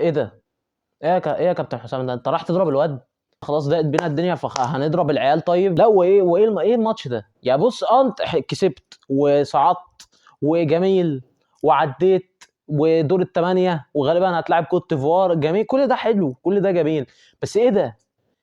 ايه ده؟ ايه يا كابتن حسام، ده انت راح تضرب الواد؟ خلاص ضاقت بينا الدنيا فهنضرب العيال؟ طيب لا، ايه الماتش ده؟ يا بص، انت كسبت وصعدت وجميل وعديت ودور الثمانيه وغالبا هتلاعب كوت ديفوار، جميل، كل ده حلو، كل ده جميل. بس ايه ده؟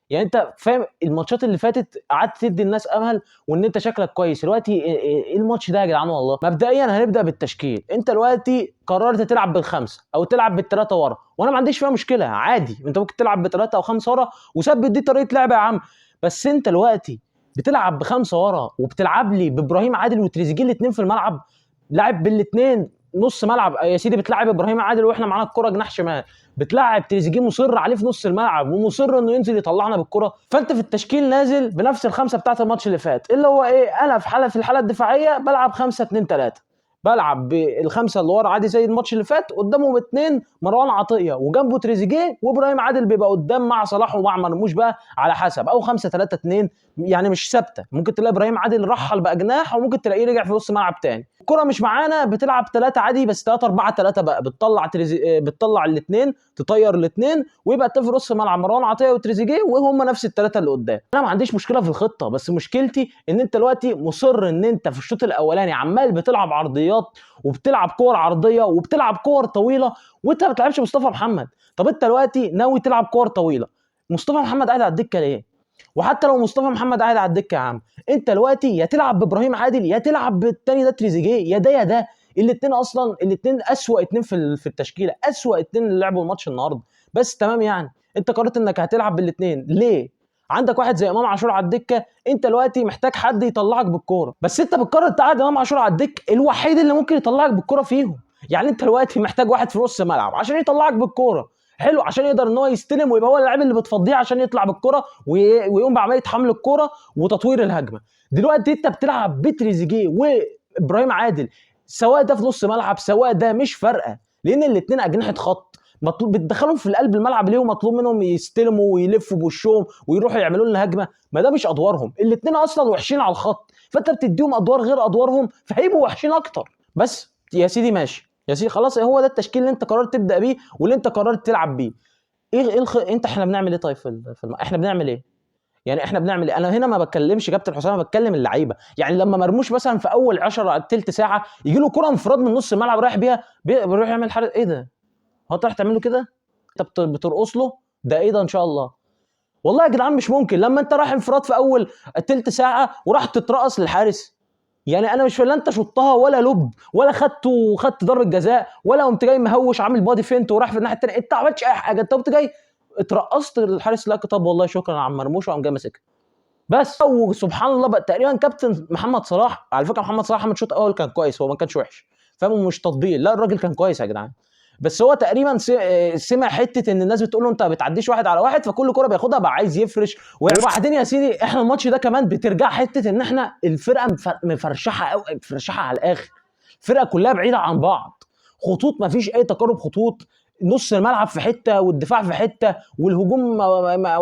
يعني انت فاهم الماتشات اللي فاتت قعدت تدي الناس امل وان انت شكلك كويس، دلوقتي إيه الماتش ده يا جدعان؟ والله مبدئيا هنبدا بالتشكيل. انت دلوقتي قررت تلعب بالخمسه او تلعب بالثلاثه ورا، وانا ما عنديش فيها مشكله، عادي، انت ممكن تلعب بثلاثه او خمسه ورا وثبت، دي طريقه لعب يا عم. بس انت دلوقتي بتلعب بخمسه ورا وبتلعب لي بابراهيم عادل وتريزيجيه الاثنين في الملعب، لاعب بالاثنين نص ملعب يا سيدي، بتلعب ابراهيم عادل واحنا معانا الكره جناح شمال، بتلعب تريزيجيه مصر عليه في نص الملعب ومصر انه ينزل يطلعنا بالكره. فانت في التشكيل نازل بنفس الخمسه بتاعت الماتش اللي فات، اللي هو ايه، انا في الحاله الدفاعيه بلعب 5-2-3، بلعب بالخمسه اللي ورا عادي زي الماتش اللي فات، قدامهم اثنين مروان عطيه وجنبه تريزيجيه، وابراهيم عادل بيبقى قدام مع صلاح ومع مرموش بقى على حسب، او 5-3-2، يعني مش ثابته، ممكن تلاقي ابراهيم عادل رحل بقى جناح وممكن تلاقيه رجع في نص ملعب تاني. الكره مش معانا بتلعب 3 عادي، بس 3-4-3 بقى، بتطلع الاثنين، تطير الاثنين ويبقى في نص ملعب مروان عطيه وتريزيجيه وهم نفس الثلاثه اللي قدام. انا ما عنديش مشكله في الخطه، بس مشكلتي ان انت دلوقتي مصر ان انت في الشوط الاولاني عمال بتلعب عرضيات وبتلعب كور عرضيه وبتلعب كور طويله وانت ما بتلعبش مصطفى محمد. طب انت دلوقتي ناوي تلعب كور طويله، مصطفى محمد قاعد على الدكه ليه؟ وحتى لو مصطفى محمد قاعد على الدكه يا عم، انت دلوقتي يا تلعب بابراهيم عادل يا تلعب بالتاني ده تريزيجيه، يا ده يا ده. الاثنين اصلا الاثنين اسوأ اثنين في التشكيله، اسوأ اثنين اللي لعبوا الماتش النهارده. بس تمام، يعني انت قررت انك هتلعب بالاثنين ليه؟ عندك واحد زي امام عاشور على الدكه، انت دلوقتي محتاج حد يطلعك بالكوره، بس انت بتقرر تقعد امام عاشور على الدكه الوحيد اللي ممكن يطلعك بالكوره فيهم. يعني انت دلوقتي محتاج واحد في نص ملعب عشان يطلعك بالكوره، حلو، عشان يقدر ان هو يستلم ويبقى هو اللاعب اللي بتفضيه عشان يطلع بالكره ويقوم بعمليه حمل الكره وتطوير الهجمه. دلوقتي انت بتلعب بتريزيجيه وابراهيم عادل، سواء ده في نص ملعب سواء ده، مش فارقه، لان الاثنين اجنحه خط، مطلوب بتدخلهم في قلب الملعب ليه، ومطلوب منهم يستلموا ويلفوا بوشهم ويروحوا يعملوا لنا هجمه؟ ما ده مش ادوارهم، الاثنين اصلا وحشين على الخط، فانت بتديهم ادوار غير ادوارهم فهيبقوا وحشين اكتر. بس يا سيدي ماشي يا سيدي، خلاص هو ده التشكيل اللي انت قررت تبدا بيه واللي انت قررت تلعب بيه. احنا بنعمل ايه؟ طيب احنا بنعمل ايه؟ يعني احنا بنعمل ايه؟ انا هنا ما بتكلمش كابتن حسام، انا بتكلم اللعيبه. يعني لما مرموش مثلا في اول 10 تلت ساعه يجي له كره انفراد من نص الملعب رايح بيها، بيروح يعمل حارس، ايه ده؟ هو انت رايح تعمل له كده؟ انت بترقص له؟ ده ايه ده ان شاء الله؟ والله يا جدعان مش ممكن لما انت رايح انفراد في اول تلت ساعه وراح تترقص للحارس. يعني انا مش فاهم، لا انت شطها ولا لب ولا خدت ضربه جزاء ولا قمت جاي مهوش عامل بادي فينت وراح في الناحيه الثانيه، انت ما عملتش اي حاجه، انت قمت جاي اترقصت للحارس، لا طب والله شكرا يا عم مرموش، وقام جاي ماسكها بس. وسبحان الله بقى تقريبا كابتن محمد صلاح، على فكره محمد صلاح عمل شوط اول كان كويس، هو ما كانش وحش، فاهم، مش تطبيل، لا الراجل كان كويس يا جدعان. بس هو تقريبا سمع حته ان الناس بتقول له انت ما بتعديش واحد على واحد، فكل كره بياخدها بقى عايز يفرش. وبعدين يا سيدي احنا الماتش ده كمان بترجع حته ان احنا الفرقه مفرشحه قوي، مفرشحه على الاخر، الفرقه كلها بعيده عن بعض، خطوط ما فيش اي تقارب خطوط، نص الملعب في حته والدفاع في حته والهجوم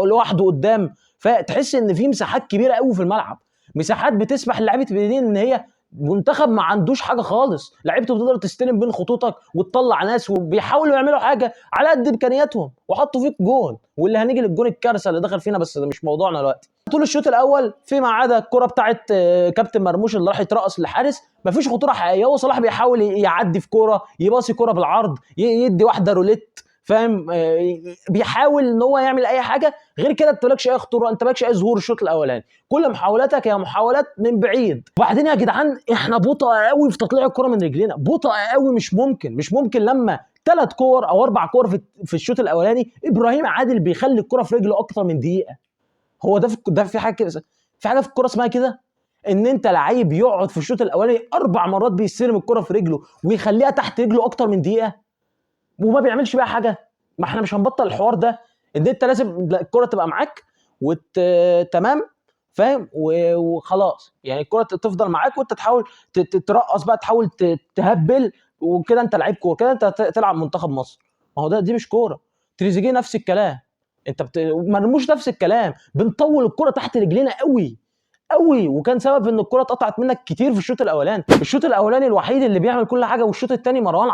لوحده قدام، فتحس ان في مساحات كبيره قوي في الملعب، مساحات بتسمح للعيبه البدنيين ان هي منتخب ما عندوش حاجه خالص، لعيبته بتقدر تستلم بين خطوطك وتطلع ناس وبيحاولوا يعملوا حاجه على قد امكانياتهم وحطوا فيك جون، واللي هنيجي للجون الكارثه اللي دخل فينا بس ده مش موضوعنا دلوقتي. طول الشوط الاول فيما عدا الكره بتاعت كابتن مرموش اللي راح يترقص للحارس مفيش خطوره حقيقيه، هو صلاح بيحاول يعدي في كوره، يباصي كوره بالعرض، يدي واحده روليت، فاهم، بيحاول ان هو يعمل اي حاجه، غير كده انت مالكش اي خطوره، انت مالكش اي ظهور الشوط الاولاني، كل محاولاتك هي محاولات من بعيد. وبعدين يا جدعان احنا بطأ قوي في تطليع الكره من رجلينا، بطأ قوي، مش ممكن لما 3 كور او 4 كور في الشوط الاولاني ابراهيم عادل بيخلي الكره في رجله اكتر من دقيقه. هو ده في حاجه كده، في حاجه في الكوره اسمها كده، ان انت لعيب يقعد في الشوط الاولاني 4 مرات بيستلم الكره في رجله ويخليها تحت رجله اكتر من دقيقه وما بيعملش بيها حاجه؟ ما احنا مش هنبطل الحوار ده، ان انت لازم الكره تبقى معاك تمام، فاهم، وخلاص، يعني الكره تفضل معاك وانت تحاول ترقص بقى، تحاول تهبل، وكده انت لعيب كوره، كده انت تلعب منتخب مصر. ما هو دي مش كوره. تريزيجيه نفس الكلام، مرموش نفس الكلام، بنطول الكره تحت رجلينا قوي قوي، وكان سبب ان الكره اتقطعت منك كتير في الشوط الاولاني. الشوط الاولاني الوحيد اللي بيعمل كل حاجه، والشوط الثاني مروان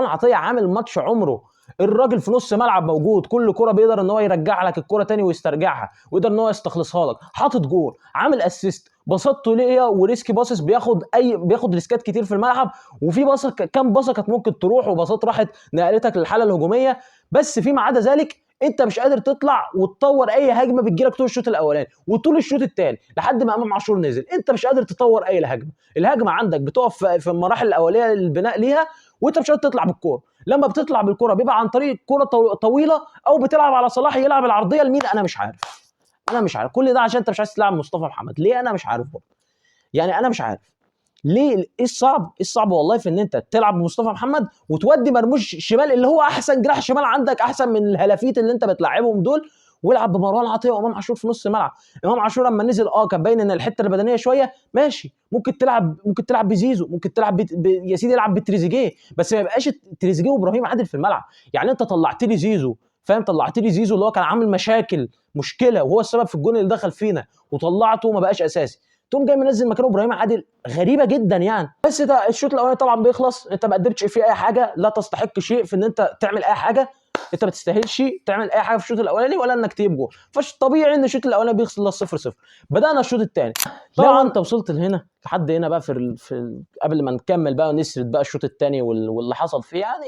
عطيه عامل ماتش عمره، الراجل في نص ملعب موجود، كل كرة بيقدر ان هو يرجع لك الكرة تاني ويسترجعها، ويقدر ان هو يستخلصها لك، حاطط جول، عامل اسيست، بسطته ليا وريسكي باسس، بياخد ريسكات كتير في الملعب، وفي باصه كام باصه كانت ممكن تروح، وباصات راحت نقلتك للحاله الهجوميه. بس فيما عدا ذلك انت مش قادر تطلع وتطور اي هجمه بتجيلك طول الشوط الاولاني وطول الشوط الثاني لحد ما امام عاشور نزل. انت مش قادر تطور اي هجمه، الهجمه عندك بتقف في المراحل الاوليه للبناء ليها، وانت مش قادر تطلع بالكوره. لما بتطلع بالكوره بيبقى عن طريق كوره طويله، او بتلعب على صلاح يلعب العرضيه لمين، انا مش عارف. انا مش عارف كل ده عشان انت مش عايز تلعب مصطفى محمد ليه، انا مش عارف برضه. يعني انا مش عارف ليه. ايه الصعب، ايه الصعب والله في ان انت تلعب بمصطفى محمد وتودي مرموش شمال اللي هو احسن جناح شمال عندك، احسن من الهلافيت اللي انت بتلعبهم دول، والعب بمروان عطيه وامام عاشور في نص الملعب. امام عاشور لما نزل كان باين ان الحته البدنيه شويه ماشي، ممكن تلعب بزيزو، ممكن تلعب يا سيدي العب بتريزيجيه، بس ما يبقاش تريزيجيه وابراهيم عادل في الملعب. يعني انت طلعت لي زيزو، فاهم، طلعت لي زيزو اللي هو كان عامل مشكله وهو السبب في الجون اللي دخل فينا، وطلعته وما بقاش اساسي، تقوم جاي منزل مكانه ابراهيم عادل، غريبه جدا يعني. بس ده الشوط الاولاني طبعا بيخلص، انت ما قدمتش فيه اي حاجه، لا تستحق شيء في ان انت تعمل اي حاجه، انت ما تستاهلش تعمل اي حاجه في الشوط الاولاني ولا انك تجيب جول، فطبيعي ان الشوط الاولاني بيخلص 0-0. بدانا الشوط الثاني، طبعا انت وصلت لهنا لحد هنا بقى قبل ما نكمل بقى ونسرد بقى الشوط الثاني واللي حصل فيه، يعني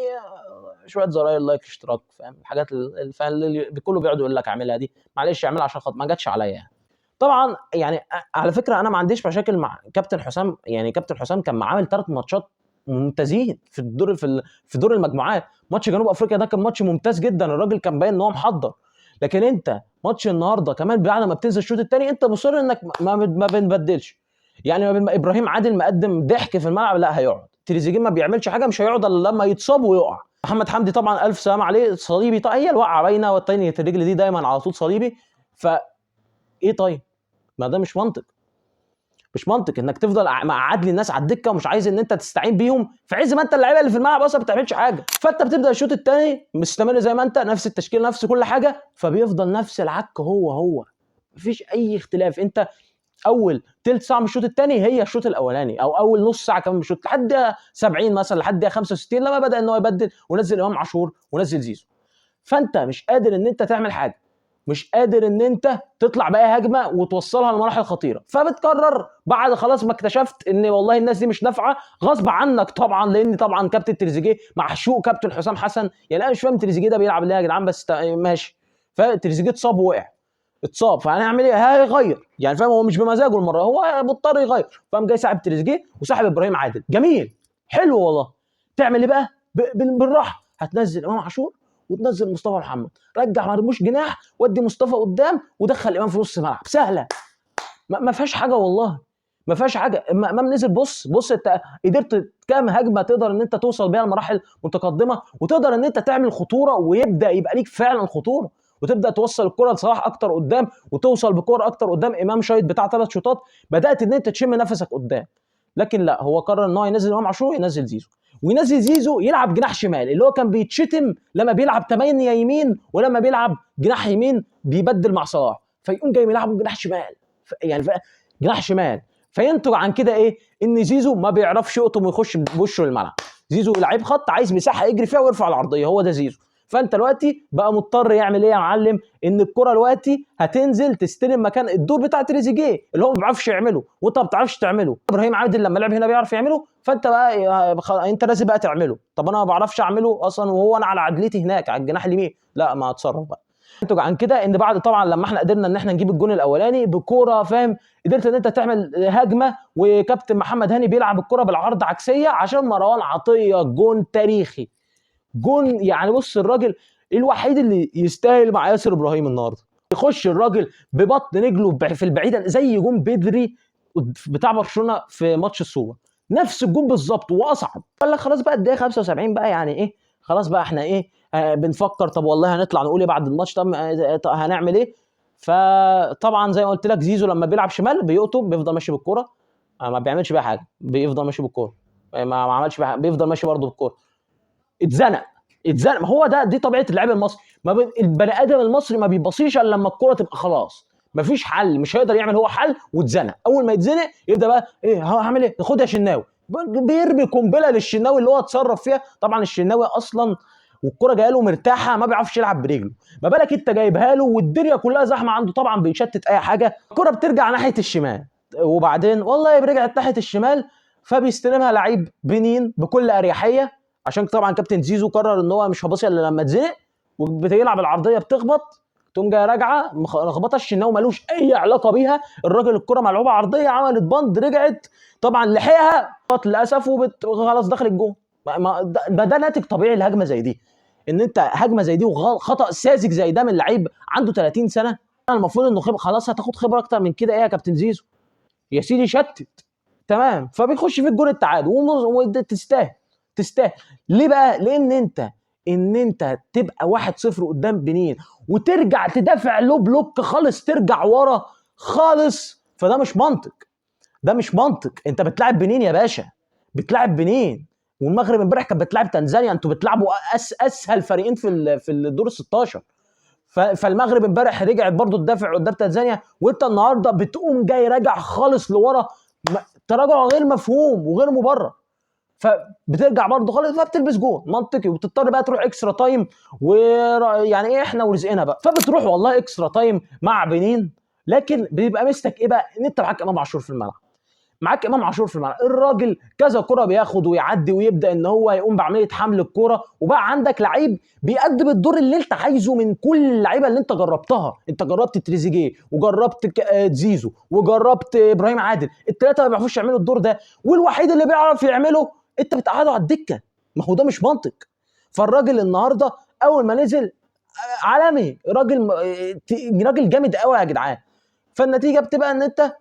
شويه زراير لايك اشتراك، فاهم الحاجات اللي كله بيقعد يقول لك اعملها دي، معلش اعملها عشان خاطر ما جاتش عليا يعني. طبعا يعني على فكره انا ما عنديش مشاكل مع كابتن حسام، يعني كابتن حسام كان عامل 3 ماتشات ممتازين في دور المجموعات. ماتش جنوب افريقيا ده كان ماتش ممتاز جدا، الراجل كان باين ان هو محضر. لكن انت ماتش النهارده كمان بعد ما بتنزل الشوط الثاني انت مصر انك ما بنبدلش. يعني ابراهيم عادل مقدم ضحك في الملعب، لا هيقعد. تريزيجيه ما بيعملش حاجه، مش هيقعد الا لما يتصاب ويقع. محمد حمدي طبعا الف سلام عليه، صليبي، طيب هي الوقعه باينه، والتانية الرجل دي دايما على طول صليبي. ف ايه طيب، ما ده مش منطق انك تفضل مقعد لي الناس على الدكه ومش عايز ان انت تستعين بيهم في عز ما انت اللعيبه اللي في الملعب اصلا ما بتعملش حاجه. فانت بتبدا الشوط الثاني مستمر زي ما انت، نفس التشكيل نفس كل حاجه، فبيفضل نفس العك هو مفيش اي اختلاف. انت اول تلت ساعه من الشوط الثاني هي الشوط الاولاني، او اول نص ساعه كمان من الشوط لحد 70 مثلا، لحد 65 لما بدا ان هو يبدل ونزل امام عاشور ونزل زيزو. فانت مش قادر ان انت تعمل حاجه، مش قادر ان انت تطلع باي هجمه وتوصلها لمراحل خطيره، فبتقرر بعد خلاص ما اكتشفت ان والله الناس دي مش نافعه غصب عنك طبعا، لان طبعا كابتن تريزيجيه معشوق كابتن حسام حسن. يعني انا مش فاهم تريزيجيه ده بيلعب ليه يا جدعان، بس ماشي. فتريزيجيه اتصاب ووقع، فهنعمل ايه، هيغير يعني، فاهم، هو مش بمزاجه المره، هو مضطر يغير، فقام جاي ساحب تريزيجيه وساحب ابراهيم عادل. جميل، حلو والله. تعمل ايه بقى بالراحه، هتنزل امام عاشور وتنزل مصطفى محمد، رجع مرموش جناح ودي مصطفى قدام ودخل امام في نص الملعب، سهله، ما فيهاش حاجه والله، ما فيهاش حاجه. امام نزل، بص انت قدرت كام هجمه تقدر ان انت توصل بيها لمراحل متقدمه، وتقدر ان انت تعمل خطوره ويبدا يبقى ليك فعلا خطوره، وتبدا توصل الكره لصلاح اكتر قدام، وتوصل بكره اكتر قدام. امام شايط بتاع 3 شوطات، بدات ان انت تشم نفسك قدام. لكن لا، هو قرر ان هو ينزل امام عاشور، ينزل زيزو، وينزل زيزو يلعب جناح شمال، اللي هو كان بيتشتم لما بيلعب 8 يمين، ولما بيلعب جناح يمين بيبدل مع صلاح، فيقوم جاي يلعبه جناح شمال، يعني جناح شمال. فينتج عن كده ايه، ان زيزو ما بيعرفش يقطم ويخش بوشه الملعب. زيزو لعيب خط عايز مساحه يجري فيها ويرفع العرضيه، هو ده زيزو. فانت دلوقتي بقى مضطر يعمل ايه يا معلم، ان الكره دلوقتي هتنزل تستلم مكان الدور بتاع تريزيجيه اللي هو ما بيعرفش يعمله وانت ما بتعرفش تعمله. ابراهيم عادل لما لعب هنا بيعرف يعمله، فانت بقى انت لازم بقى تعمله. طب انا ما بعرفش اعمله اصلا، وهو انا على عدلتي هناك على الجناح اليمين، لا ما اتصرف بقى. ينتج عن كده ان بعد طبعا لما احنا قدرنا ان احنا نجيب الجون الاولاني بكوره، فاهم، قدرت ان انت تعمل هجمه، وكابتن محمد هاني بيلعب الكره بالعرض عكسيه عشان مروان عطيه، جون تاريخي، جون يعني. بص الراجل الوحيد اللي يستاهل مع ياسر ابراهيم النهارده، يخش الراجل ببطن رجله في البعيده زي جون بدري بتاع برشلونه في ماتش السوبر، نفس الجون بالظبط واصعب. قال لك خلاص بقى الدقيقه 75 بقى، يعني ايه، خلاص بقى احنا ايه، بنفكر طب والله هنطلع نقول ايه بعد الماتش، طب هنعمل ايه. فطبعا زي ما قلت لك زيزو لما بيلعب شمال بيقطم، بيفضل ماشي بالكوره، ما بيعملش بيها حاجه، بيفضل ماشي بالكوره، ما عملش بيها، بيفضل ماشي برده بالكوره. اتزنق، ما هو دي طبيعه اللاعب المصري، ما البني ادم المصري ما بيبصيش الا لما الكوره تبقى خلاص مفيش حل، مش هيقدر يعمل هو حل، واتزنق. اول ما يتزنق يبدا بقى ايه، هعمل ايه، خد يا شناوي، بيرمي قنبله للشناوي اللي هو اتصرف فيها. طبعا الشناوي اصلا والكره جايه له مرتاحه ما بيعرفش يلعب برجله، ما بالك انت جايبها له والدنيا كلها زحمه عنده، طبعا بيشتت اي حاجه، الكره بترجع ناحيه الشمال، وبعدين والله رجعت ناحيه الشمال، فبيستلمها لعيب بنين بكل اريحيه، عشان طبعا كابتن زيزو قرر ان هو مش هباصي الا لما اتزنق، وبتلعب العرضيه بتخبط، تقوم جايه راجعه لخبطه الشناوي ملوش اي علاقه بيها، الراجل الكره ملعوبه عرضيه عملت بند رجعت، طبعا لحقها للاسف وخلاص دخل الجون. ده ناتج طبيعي لهجمه زي دي، ان انت هجمه زي دي وخطا ساذج زي ده من لعيب عنده 30 سنه، المفروض انه خلاص هتاخد خبره اكتر من كده. ايه يا كابتن زيزو يا سيدي شتت، تمام، فبيخش في الجون التعادل وتستاهل، تستاهل. ليه بقى؟ لان انت تبقى 1-0 قدام بنين وترجع تدافع له بلوك خالص، ترجع ورا خالص، فده مش منطق، ده مش منطق. انت بتلعب بنين يا باشا، بتلعب بنين، والمغرب امبارح كانت بتلعب تنزانيا، انتوا بتلعبوا اسهل فريقين في الدور ال 16، فالمغرب امبارح رجعت برضو تدافع قدام تنزانيا، وانت النهارده بتقوم جاي راجع خالص لورا، تراجع غير مفهوم وغير مبرر، فبترجع برضه خالص، فبتلبس جون منطقي، وبتضطر بقى تروح اكسترا تايم، ويعني ايه احنا ورزقنا بقى، فبتروح والله اكسترا تايم مع بنين، لكن بيبقى مستك ايه بقى؟ ان انت معاك امام عاشور في الملعب، معاك امام عاشور في الملعب، الراجل كذا كره بياخد ويعدي ويبدا ان هو يقوم بعمليه حمل الكره، وبقى عندك لعيب بيقدم الدور اللي انت عايزه من كل اللعيبه اللي انت جربتها، انت جربت تريزيجيه وجربت زيزو وجربت ابراهيم عادل، الثلاثه ما بيعرفوش يعملوا الدور ده، والوحيد اللي بيعرف يعمله انت بتقعده على الدكه، ما هو ده مش منطق. فالراجل النهارده اول ما نزل عالمي، راجل جامد قوي يا جدعان، فالنتيجه بتبقى ان انت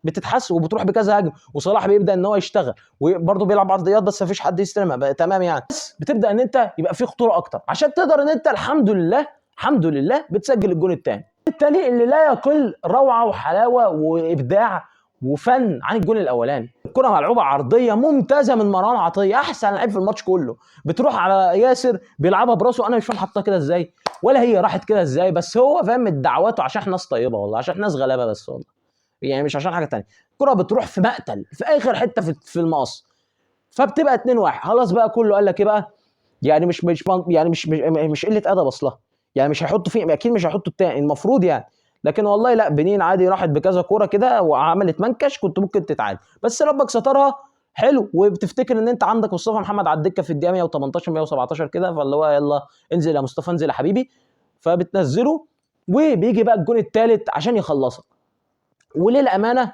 بتتحس وبتروح بكذا هجم، وصلاح بيبدا ان هو يشتغل وبرضه بيلعب عرضيات بس مفيش حد يستلمها تمام يعني، بس بتبدا ان انت يبقى في خطوره اكتر عشان تقدر ان انت الحمد لله بتسجل الجون الثاني اللي لا يقل روعه وحلاوه وابداع وفن عن الجون الاولاني. الكره ملعوبه عرضيه ممتازه من مروان عطيه، احسن لعيب في الماتش كله، بتروح على ياسر بيلعبها براسه، انا مش فاهم حطها كده ازاي، ولا هي راحت كده ازاي، بس هو فاهم من دعواته عشان احنا ناس طيبه والله، عشان ناس غلابه بس والله، يعني مش عشان حاجه ثانيه، الكره بتروح في مقتل في اخر حته في المقص، فبتبقى 2-1 خلاص بقى، كله قال لك ايه بقى؟ يعني مش قله ادب اصلها، يعني مش هيحطوا فيه، اكيد مش هيحطوا التاني المفروض يعني، لكن والله لا، بنين عادي راحت بكذا كوره كده وعملت منكش، كنت ممكن تتعادل، بس ربك سترها حلو، وبتفتكر ان انت عندك مصطفى محمد على الدكه في الدقيقه 118 117 كده، فاللي هو يلا انزل يا مصطفى انزل يا حبيبي، فبتنزله، وبيجي بقى الجون الثالث عشان يخلصك. وللامانه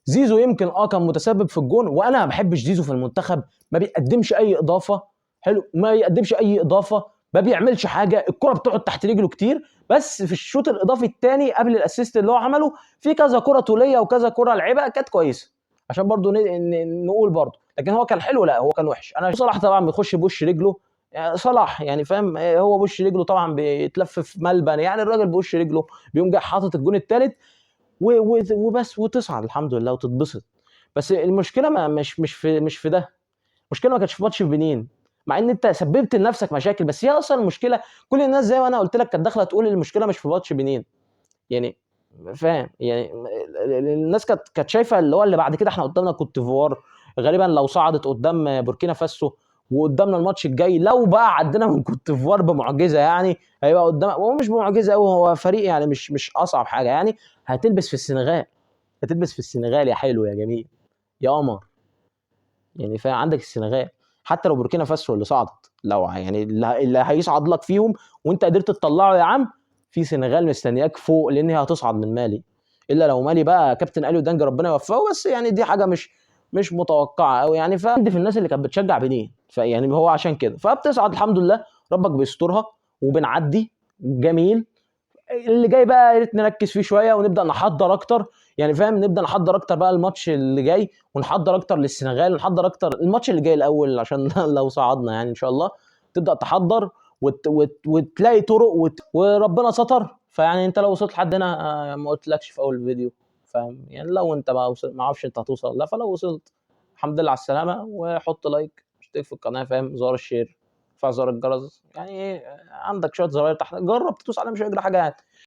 زيزو يمكن كان متسبب في الجون، وانا ما بحبش زيزو في المنتخب، ما بيقدمش اي اضافه، حلو، ما يقدمش اي اضافه، ما بيعملش حاجه، الكره بتقعد تحت رجله كتير، بس في الشوط الاضافي الثاني قبل الاسيست اللي هو عمله، في كذا كره طوليه وكذا كره لعبها كانت كويسه، عشان برضو نقول برضو، لكن هو كان حلو؟ لا هو كان وحش. انا صلاح طبعا بيخش بوش رجله، يعني صلاح يعني فاهم، هو بوش رجله طبعا بيتلف في ملبن، يعني الراجل بوش رجله بيقوم جاي حاطط الجون الثالث وبس، وتصعد الحمد لله وتتبسط. بس المشكله ما مش في ده، المشكله ما كانتش في ماتش بنين، مع ان انت سببت لنفسك مشاكل، بس هي اصلا المشكله كل الناس زي ما انا قلت لك كانت داخله تقول المشكله مش في ماتش بنين، يعني فاهم يعني، الناس كانت شايفه اللي هو اللي بعد كده احنا قدامنا كوت ديفوار غالبا لو صعدت قدام بوركينا فاسو، وقدامنا الماتش الجاي لو بقى عدينا من كوت ديفوار بمعجزه يعني، هيبقى قدام، هو مش بمعجزه قوي، هو فريق يعني مش اصعب حاجه يعني، هتلبس في السنغال، هتلبس في السنغال يا حلو يا جميل يا قمر، يعني فاهم، عندك السنغال، حتى لو بوركينا فاسو اللي صعدت، لو يعني اللي هيصعد لك فيهم وانت قدرت تطلعه يا عم، في سنغال مستنياك فوق، لان هي هتصعد من مالي، الا لو مالي بقى كابتن اليو دانج ربنا يوفقه، بس يعني دي حاجه مش متوقعه قوي يعني، فعندي في الناس اللي كانت بتشجع بنين، فيعني هو عشان كده فبتصعد الحمد لله، ربك بيسترها وبنعدي جميل. اللي جاي بقى يا ريت نركز فيه شويه ونبدا نحضر اكتر، يعني فاهم، نبدا نحضر اكتر بقى الماتش اللي جاي، ونحضر اكتر للسنغال، ونحضر اكتر الماتش اللي جاي الاول عشان لو صعدنا يعني ان شاء الله، تبدا تحضر وتلاقي طرق وربنا ستر، فيعني انت لو وصلت لحد هنا ما قلتلكش في اول الفيديو، فاهم يعني، لو انت ما اعرفش انت هتوصل ولا لا، فلو وصلت الحمد لله على السلامه، وحط لايك، اشترك في القناه، فاهم، زر الشير، فعل زر الجرس، يعني ايه، عندك شويه زراير تحت، جرب تدوس عليها مش هيجرى حاجه يعني.